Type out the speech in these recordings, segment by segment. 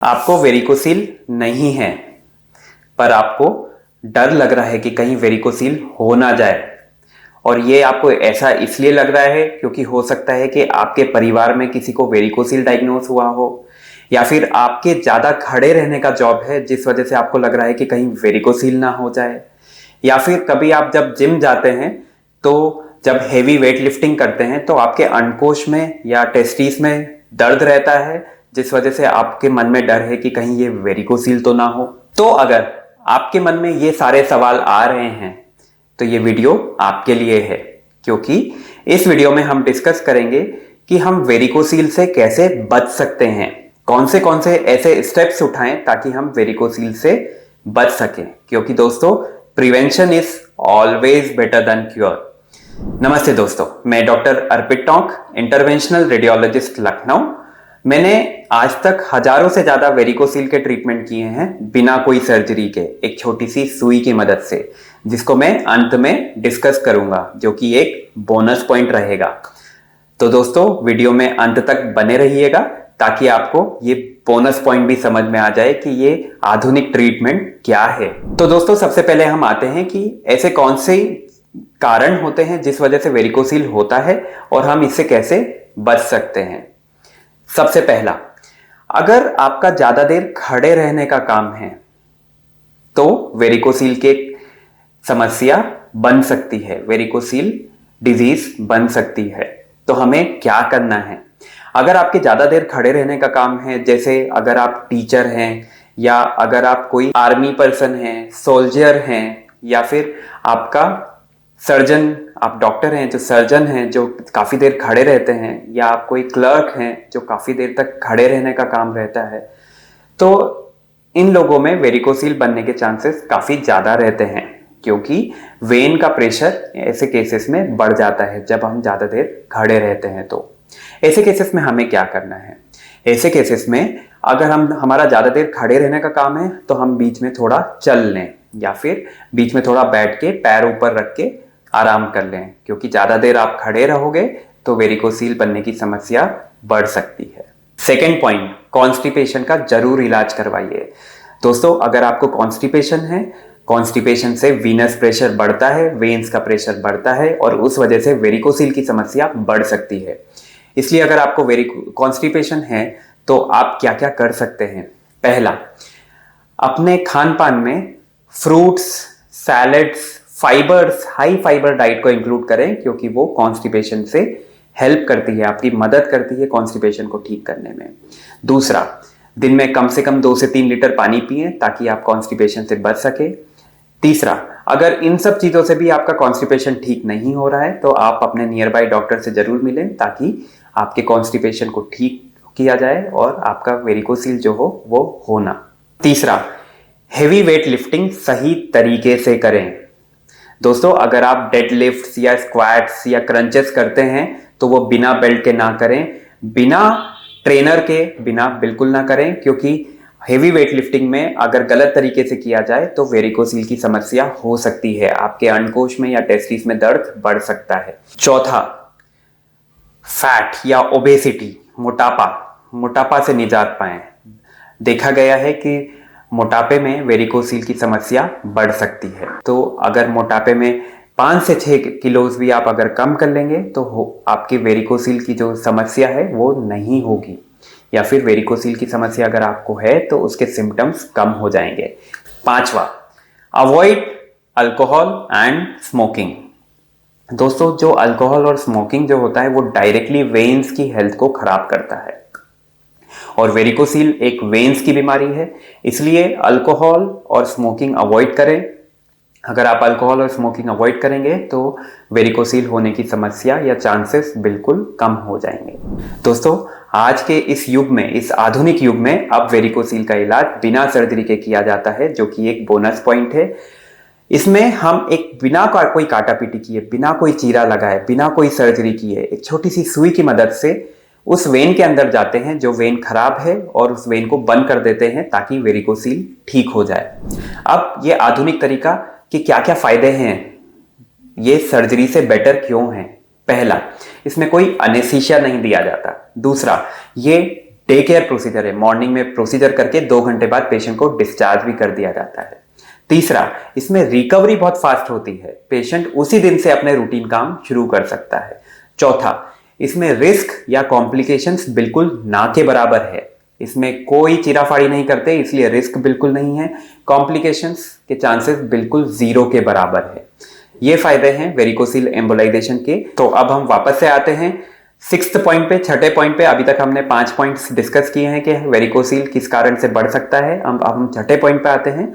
आपको वेरिकोसील नहीं है, पर आपको डर लग रहा है कि कहीं वेरिकोसील हो ना जाए। और ये आपको ऐसा इसलिए लग रहा है क्योंकि हो सकता है कि आपके परिवार में किसी को वेरिकोसील डायग्नोस हुआ हो, या फिर आपके ज्यादा खड़े रहने का जॉब है जिस वजह से आपको लग रहा है कि कहीं वेरिकोसील ना हो जाए। या फिर कभी आप जब जिम जाते हैं तो जब हेवी वेट लिफ्टिंग करते हैं तो आपके अंडकोश में या टेस्टिस में दर्द रहता है, जिस वजह से आपके मन में डर है कि कहीं ये वेरिकोसील तो ना हो। तो अगर आपके मन में ये सारे सवाल आ रहे हैं तो ये वीडियो आपके लिए है, क्योंकि इस वीडियो में हम डिस्कस करेंगे कि हम वेरिकोसील से कैसे बच सकते हैं, कौन से ऐसे स्टेप्स उठाएं ताकि हम वेरिकोसील से बच सकें। क्योंकि दोस्तों, prevention is always better than cure. नमस्ते दोस्तों, मैं डॉक्टर अर्पित टोंक, इंटरवेंशनल रेडियोलॉजिस्ट लखनऊ। मैंने आज तक हजारों से ज्यादा वेरिकोसील के ट्रीटमेंट किए हैं बिना कोई सर्जरी के, एक छोटी सी सुई की मदद से, जिसको मैं अंत में डिस्कस करूंगा, जो कि एक बोनस पॉइंट रहेगा। तो दोस्तों, वीडियो में अंत तक बने रहिएगा ताकि आपको ये बोनस पॉइंट भी समझ में आ जाए कि ये आधुनिक ट्रीटमेंट क्या है। तो दोस्तों, सबसे पहले हम आते हैं कि ऐसे कौन से कारण होते हैं जिस वजह से वेरिकोसील होता है और हम इससे कैसे बच सकते हैं। सबसे पहला, अगर आपका ज्यादा देर खड़े रहने का काम है तो वेरिकोसील की समस्या बन सकती है, वेरिकोसील डिजीज बन सकती है। तो हमें क्या करना है? अगर आपके ज्यादा देर खड़े रहने का काम है, जैसे अगर आप टीचर हैं, या अगर आप कोई आर्मी पर्सन हैं, सोल्जर हैं, या फिर आपका सर्जन, आप डॉक्टर हैं जो सर्जन हैं जो काफी देर खड़े रहते हैं, या आप कोई क्लर्क हैं जो काफी देर तक खड़े रहने का काम रहता है, तो इन लोगों में वेरिकोसील बनने के चांसेस काफी ज्यादा रहते हैं, क्योंकि वेन का प्रेशर ऐसे केसेस में बढ़ जाता है जब हम ज्यादा देर खड़े रहते हैं। तो ऐसे केसेस में हमें क्या करना है? ऐसे केसेस में अगर हमारा ज्यादा देर खड़े रहने का काम है तो हम बीच में थोड़ा चल लें, या फिर बीच में थोड़ा बैठ के पैर ऊपर रख के आराम कर लें, क्योंकि ज्यादा देर आप खड़े रहोगे तो वेरिकोसील बनने की समस्या बढ़ सकती है। सेकेंड पॉइंट, कॉन्स्टिपेशन का जरूर इलाज करवाइए। दोस्तों, अगर आपको कॉन्स्टिपेशन है, कॉन्स्टिपेशन से वीनस प्रेशर बढ़ता है, वेन्स का प्रेशर बढ़ता है, और उस वजह से वेरिकोसील की समस्या बढ़ सकती है। इसलिए अगर आपको कॉन्स्टिपेशन है तो आप क्या क्या कर सकते हैं? पहला, अपने खान पान में fruits, salads, fibres, high fibre diet को इंक्लूड करें, क्योंकि वो कॉन्स्टिपेशन से हेल्प करती है, आपकी मदद करती है कॉन्स्टिपेशन को ठीक करने में। दूसरा, दिन में कम से कम 2 से 3 लीटर पानी पिएं ताकि आप कॉन्स्टिपेशन से बच सके। तीसरा, अगर इन सब चीजों से भी आपका कॉन्स्टिपेशन ठीक नहीं हो रहा है तो आप अपने नियर बाय डॉक्टर से जरूर मिलें ताकि आपके कॉन्स्टिपेशन को ठीक किया जाए और आपका वेरिकोसील जो हो वो होना। तीसरा, हेवी वेट लिफ्टिंग सही तरीके से करें। दोस्तों, अगर आप डेड लिफ्ट्स या स्क्वाट्स या क्रंचेस करते हैं तो वो बिना बेल्ट के ना करें, बिना ट्रेनर के बिना बिल्कुल ना करें, क्योंकि हेवी वेट लिफ्टिंग में अगर गलत तरीके से किया जाए तो वेरिकोसील की समस्या हो सकती है, आपके अंडकोश में या टेस्टिस में दर्द बढ़ सकता है। चौथा, फैट या ओबेसिटी, मोटापा से निजात पाएं। देखा गया है कि मोटापे में वेरिकोसील की समस्या बढ़ सकती है। तो अगर मोटापे में 5 से 6 किलोज भी आप अगर कम कर लेंगे तो आपकी वेरिकोसील की जो समस्या है वो नहीं होगी, या फिर वेरिकोसील की समस्या अगर आपको है तो उसके सिम्टम्स कम हो जाएंगे। पांचवा, अवॉइड अल्कोहल एंड स्मोकिंग। दोस्तों, जो अल्कोहल और स्मोकिंग जो होता है वो डायरेक्टली वेन्स की हेल्थ को खराब करता है, और वेरिकोसील एक वेन्स की बीमारी है, इसलिए अल्कोहल और स्मोकिंग अवॉइड करें। अगर आप अल्कोहल और स्मोकिंग अवॉइड करेंगे तो वेरिकोसील होने की समस्या या चांसेस बिल्कुल कम हो जाएंगे। दोस्तों, आज के इस युग में, इस आधुनिक युग में, अब वेरिकोसील का इलाज बिना सर्जरी के किया जाता है, जो कि एक बोनस पॉइंट है। इसमें हम एक बिना कोई काटा पीटी किए, बिना कोई चीरा लगाए, बिना कोई सर्जरी किए, एक छोटी सी सुई की मदद से उस वेन के अंदर जाते हैं जो वेन खराब है, और उस वेन को बंद कर देते हैं ताकि वेरिकोसील ठीक हो जाए। अब ये आधुनिक तरीका कि क्या क्या फायदे हैं, ये सर्जरी से बेटर क्यों है? पहला, इसमें कोई अनेस्थीसिया नहीं दिया जाता। दूसरा, ये डे केयर प्रोसीजर है, मॉर्निंग में प्रोसीजर करके 2 घंटे बाद पेशेंट को डिस्चार्ज भी कर दिया जाता है। तीसरा, इसमें रिकवरी बहुत फास्ट होती है, पेशेंट उसी दिन से अपने रूटीन काम शुरू कर सकता है। चौथा, इसमें रिस्क या कॉम्प्लिकेशंस बिल्कुल ना के बराबर है, इसमें कोई चीराफाड़ी नहीं करते, इसलिए रिस्क बिल्कुल नहीं है, कॉम्प्लिकेशंस के चांसेस बिल्कुल 0 के बराबर है। ये फायदे हैं वेरिकोसील एम्बोलाइजेशन के। तो अब हम वापस से आते हैं 6th पॉइंट पे, छठे पॉइंट पे। अभी तक हमने 5 पॉइंट्स डिस्कस किए हैं कि वेरिकोसील किस कारण से बढ़ सकता है। अब हम छठे पॉइंट पे आते हैं।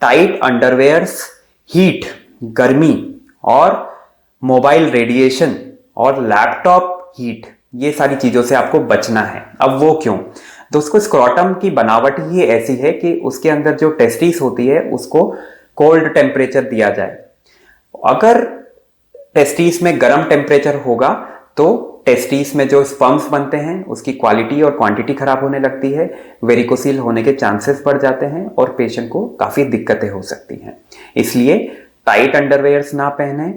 टाइट अंडरवेयर्स, हीट, गर्मी और मोबाइल रेडिएशन और लैपटॉप हीट, ये सारी चीजों से आपको बचना है। अब वो क्यों? दोस्तों, स्क्रोटम की बनावट ही ऐसी है कि उसके अंदर जो टेस्टिस होती है उसको कोल्ड टेम्परेचर दिया जाए। अगर टेस्टिस में गर्म टेम्परेचर होगा तो टेस्टिस में जो स्पर्म्स बनते हैं उसकी क्वालिटी और क्वांटिटी खराब होने लगती है, वेरिकोसील होने के चांसेस बढ़ जाते हैं और पेशेंट को काफी दिक्कतें हो सकती हैं। इसलिए टाइट अंडरवेयर्स ना पहने,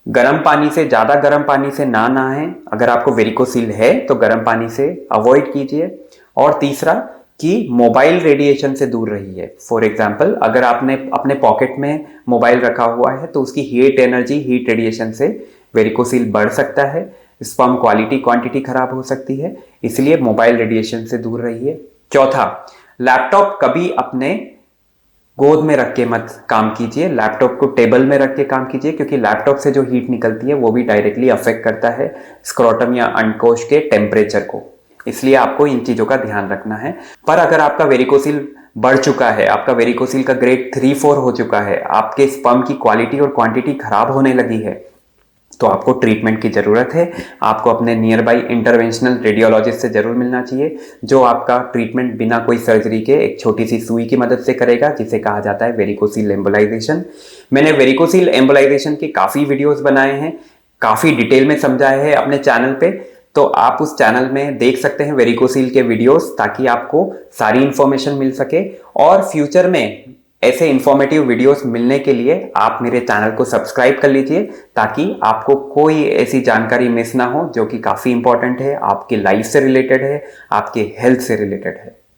गर्म पानी से, ज्यादा गर्म पानी से ना नहाएं। अगर आपको वेरिकोसील है तो गर्म पानी से अवॉइड कीजिए। और तीसरा कि मोबाइल रेडिएशन से दूर रहिए। फॉर एग्जाम्पल, अगर आपने अपने पॉकेट में मोबाइल रखा हुआ है तो उसकी हीट एनर्जी, हीट रेडिएशन से वेरिकोसील बढ़ सकता है, स्पर्म क्वालिटी क्वांटिटी खराब हो सकती है, इसलिए मोबाइल रेडिएशन से दूर रहिए। चौथा, लैपटॉप कभी अपने गोद में रख के मत काम कीजिए, लैपटॉप को टेबल में रख के काम कीजिए, क्योंकि लैपटॉप से जो हीट निकलती है वो भी डायरेक्टली अफेक्ट करता है स्क्रोटम या अंडकोश के टेम्परेचर को, इसलिए आपको इन चीजों का ध्यान रखना है। पर अगर आपका वेरिकोसील बढ़ चुका है, आपका वेरिकोसील का ग्रेड 3-4 हो चुका है, आपके स्पर्म की क्वालिटी और क्वांटिटी खराब होने लगी है, तो आपको ट्रीटमेंट की जरूरत है। आपको अपने नियर बाई इंटरवेंशनल रेडियोलॉजिस्ट से जरूर मिलना चाहिए, जो आपका ट्रीटमेंट बिना कोई सर्जरी के एक छोटी सी सुई की मदद से करेगा, जिसे कहा जाता है वेरिकोसील एम्बोलाइजेशन। मैंने वेरिकोसील एम्बोलाइजेशन के काफी वीडियोस बनाए हैं, काफी डिटेल में समझाए हैं अपने चैनल पे, तो आप उस चैनल में देख सकते हैं वेरिकोसील के वीडियोस, ताकि आपको सारी इंफॉर्मेशन मिल सके। और फ्यूचर में ऐसे इंफॉर्मेटिव वीडियोस मिलने के लिए आप मेरे चैनल को सब्सक्राइब कर लीजिए, ताकि आपको कोई ऐसी जानकारी मिस ना हो जो कि काफी इंपॉर्टेंट है, आपके लाइफ से रिलेटेड है, आपके हेल्थ से रिलेटेड है।